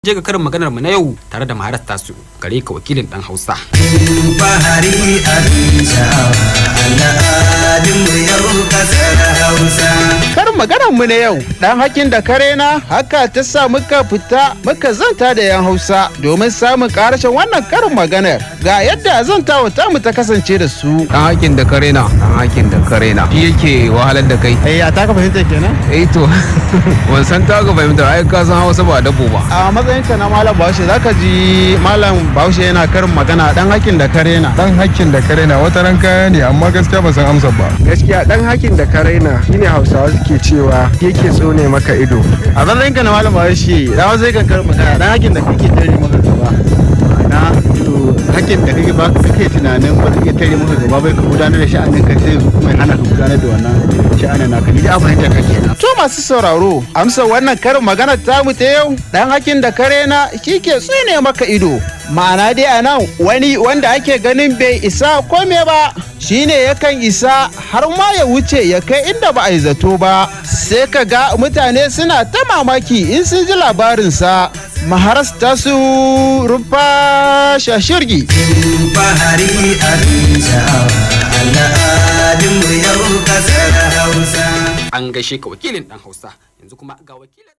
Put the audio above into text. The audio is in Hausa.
Je ga karin maganar mu na yau tare da maharar tasu gare ka wakilin dan Hausa. Bahari abin sha'awa al'adun mu yau kasar Hausa. Karin maganar mu na yau dan hakin da karena haka ta sa muka fita muka zanta da yan Hausa domin samun karashin wannan karin maganar. Ga yadda zantawa ta mu ta kasance da su. Dan hakin da karena, shi yake wahalar da kai. A ta ka fahimta kenan? To ban san ta ga fahimta, ai ka san Hausa ba dabo ba. A matsayinka na malam Bahaushe zaka ji malam Bahaushe yana karin magana dan hakin da karena. Dan hakin da karena wata ran kaya ne amma gaskiya ban san amsar ba. Gaskiya dan hakin da karena shine Hausawa suke cewa yake tsone maka ido. A matsayinka na malam Bahaushe da zai kan karin magana dan hakin da kake tare maka gaba. Na to hakin da kake ba kake tunanin ba kake tare maka gaba bai ka gudanar da sha'anin ka sai kuma hana ka gudanar da wannan sha'anin naka. Ni da fahimta kake. To masu sauraro amsa wannan karin magana ta mu ta yau dan hakin da karena shi ke tsine maka ido. Ma'ana dai a nan wani wanda ake ganin bai isa kome ba shine yakan isa har ma ya wuce ya kai inda ba a yi zato ba sai ka ga mutane suna ta mamaki in sun ji labarinsa. Maharasta su rufa shashirgi. Bahari abin sha'awa al'adun mu yau kasar Hausa. An gaishe ka wakilin dan Hausa yanzu kuma ga wakilin